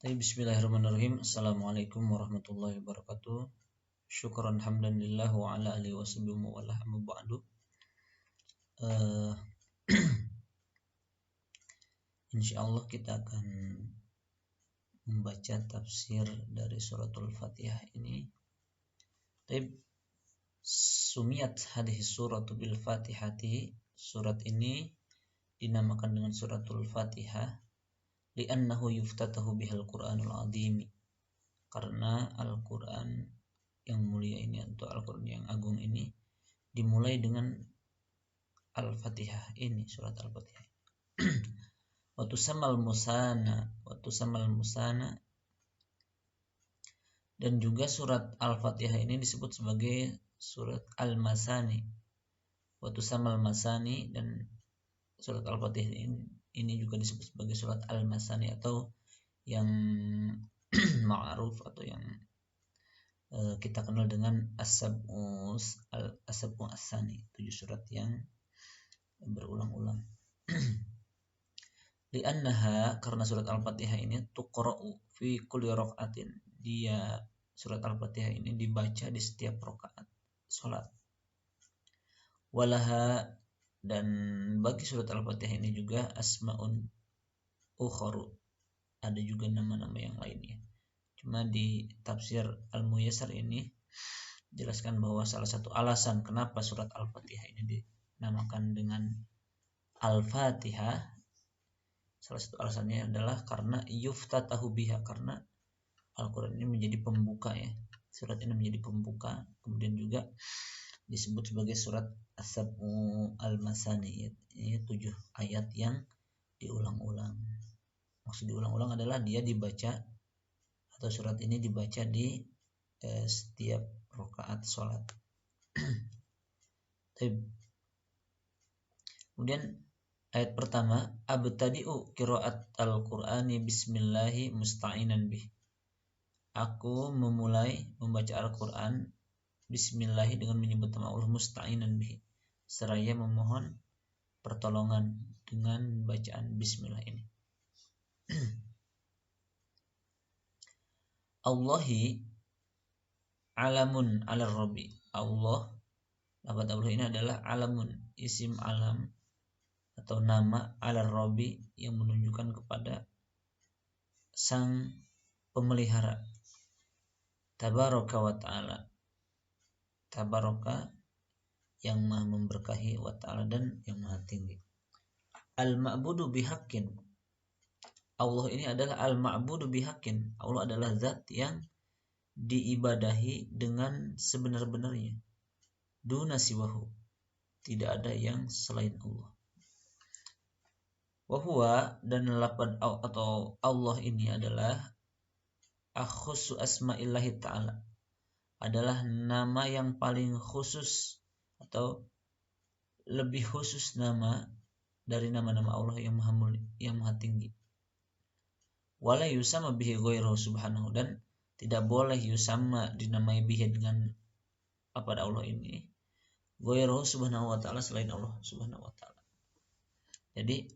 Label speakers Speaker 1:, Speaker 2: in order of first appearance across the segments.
Speaker 1: Bismillahirrahmanirrahim. Assalamualaikum warahmatullahi wabarakatuh. Syukran hamdan lillah wa ala alihi wa sahbihi wa ala amma ba'du. Insyaallah kita akan membaca tafsir dari suratul Fatihah ini. Sumiyat hadhihi suratu bil Fatihati. Surat ini dinamakan dengan suratul Fatihah li'annahu yuftatahu bihal Qur'anul azim. Karena Al-Quran yang mulia ini atau Al-Quran yang agung ini dimulai dengan Al-Fatihah ini, surat Al-Fatihah. Waktu samal musana, dan juga surat Al-Fatihah ini disebut sebagai surat Al-Masani. Waktu samal masani, dan surat Al-Fatihah ini juga disebut sebagai surat Al-Masani atau yang ma'ruf atau yang kita kenal dengan As-Sab'u As-Sani, 7 surat yang berulang-ulang. Li'annaha, karena surat Al-Fatihah ini tuqra'u fi kulli raka'atin, dia surat Al-Fatihah ini dibaca di setiap rakaat salat. Walaha, dan bagi surat Al-Fatihah ini juga asma'un ukharu, ada juga nama-nama yang lainnya. Cuma di tafsir Al-Muyassar ini jelaskan bahwa salah satu alasan kenapa surat Al-Fatihah ini dinamakan dengan Al-Fatihah, salah satu alasannya adalah karena yuftatahu biha, karena Al-Quran ini menjadi pembuka ya. Surat ini menjadi pembuka, kemudian juga disebut sebagai surat As-Sab'u Al-Masani. Ini 7 ayat yang diulang-ulang. Maksud diulang-ulang adalah dia dibaca, atau surat ini dibaca di setiap rakaat sholat. Kemudian ayat pertama, abtadi'u qira'at al-Qur'ani bismillahi musta'inan bih. Aku memulai membaca Al-Quran bismillahi, dengan menyebut nama Allah, musta'inan bih, seraya memohon pertolongan dengan bacaan bismillah ini. Allahi alamun ala rabbi. Allah, lafaz Allah ini adalah alamun, isim alam atau nama, ala rabbi, yang menunjukkan kepada sang pemelihara. Tabaraka wa ta'ala, tabaraka yang maha memberkahi, wa ta'ala dan yang maha tinggi. Al-ma'budu bihaqqin, Allah ini adalah al-ma'budu bihaqqin. Allah adalah zat yang diibadahi dengan sebenar-benarnya. Duna siwahu, tidak ada yang selain Allah. Wa huwa, dan lafaz atau Allah ini adalah akhussu asma'illahi ta'ala, adalah nama yang paling khusus atau lebih khusus nama dari nama-nama Allah yang maha tinggi. Wala yusamma bihi ghairuhu subhanahu, dan tidak boleh yusamma, dinamai bihi, dengan pada Allah ini, ghairuhu subhanahu wa ta'ala, selain Allah subhanahu wa ta'ala. Jadi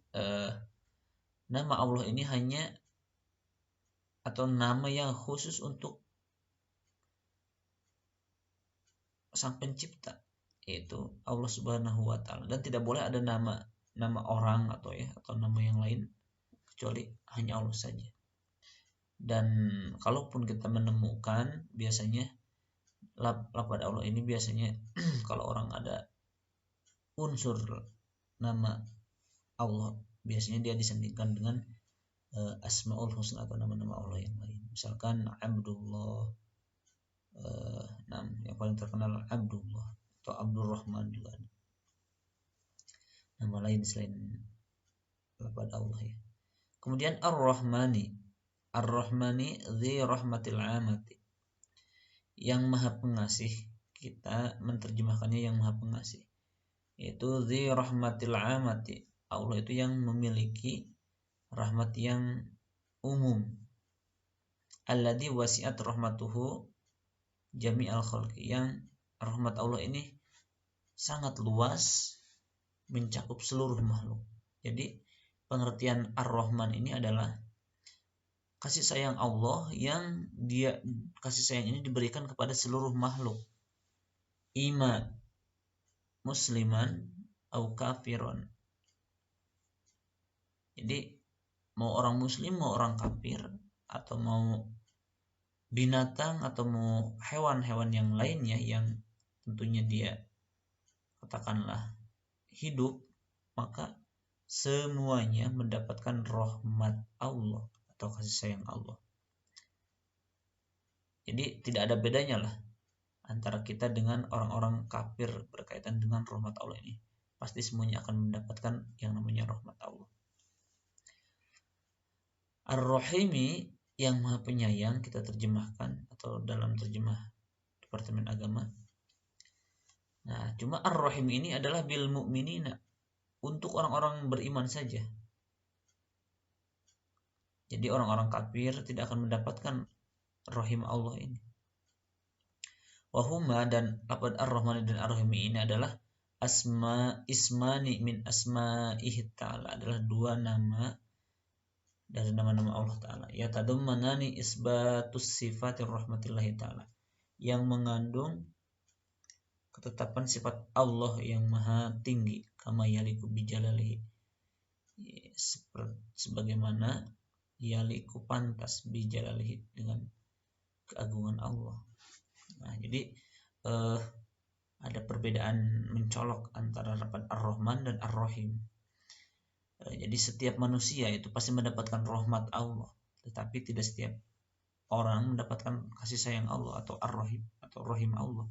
Speaker 1: nama Allah ini hanya atau nama yang khusus untuk sang pencipta, yaitu Allah subhanahu wa ta'ala, dan tidak boleh ada nama orang atau nama yang lain kecuali hanya Allah saja. Dan kalaupun kita menemukan, biasanya lafaz Allah ini biasanya kalau orang ada unsur nama Allah, biasanya dia disandingkan dengan Asmaul Husna atau nama-nama Allah yang lain. Misalkan Abdullah, yang paling terkenal Abdullah, atau Abdurrahman juga ada. Nama lain selain lafaz Allah ya. Kemudian Ar-Rahmani dzi rahmatil amati, yang maha pengasih. Kita menerjemahkannya yang maha pengasih, yaitu dzi rahmatil amati. Allah itu yang memiliki rahmat yang umum. Alladzi wasi'at rahmatuhu jami'al khalqi, yang rahmat Allah ini sangat luas, mencakup seluruh makhluk. Jadi pengertian Ar-Rahman ini adalah kasih sayang Allah yang dia kasih sayang ini diberikan kepada seluruh makhluk, iman musliman au kafiron. Jadi mau orang muslim, mau orang kafir, atau mau binatang, atau mau hewan-hewan yang lainnya yang tentunya dia katakanlah hidup, maka semuanya mendapatkan rahmat Allah atau kasih sayang Allah. Jadi tidak ada bedanya lah antara kita dengan orang-orang kafir berkaitan dengan rahmat Allah ini. Pasti semuanya akan mendapatkan yang namanya rahmat Allah. Ar-Rahimi, yang Maha Penyayang, kita terjemahkan atau dalam terjemah Departemen Agama. Nah, cuma Ar-Rahim ini adalah bil mu'minina, untuk orang-orang beriman saja. Jadi orang-orang kafir tidak akan mendapatkan rahim Allah ini. Wahuma, dan lafaz Ar-Rahman dan Ar-Rahim ini adalah ismani min asma'ihi ta'ala, adalah dua nama dari nama-nama Allah Ta'ala. Ya tadammanani isbatus sifatir rahmatillahi Ta'ala, yang mengandung ketetapan sifat Allah yang maha tinggi, kama yaliku bijalalihi, sebagaimana yaliku pantas bijalalihi, dengan keagungan Allah. Nah, jadi ada perbedaan mencolok antara lafaz Ar-Rahman dan Ar-Rahim. Jadi setiap manusia itu pasti mendapatkan rahmat Allah, tetapi tidak setiap orang mendapatkan kasih sayang Allah atau Ar-Rahim atau Rahim Allah.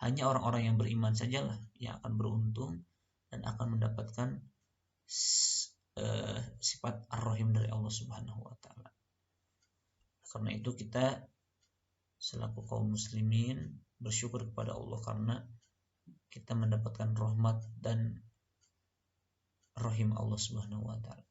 Speaker 1: Hanya orang-orang yang beriman sajalah yang akan beruntung dan akan mendapatkan sifat Ar-Rahim dari Allah Subhanahu wa taala. Karena itu kita selaku kaum muslimin bersyukur kepada Allah karena kita mendapatkan rahmat dan rahim Allah Subhanahu wa taala.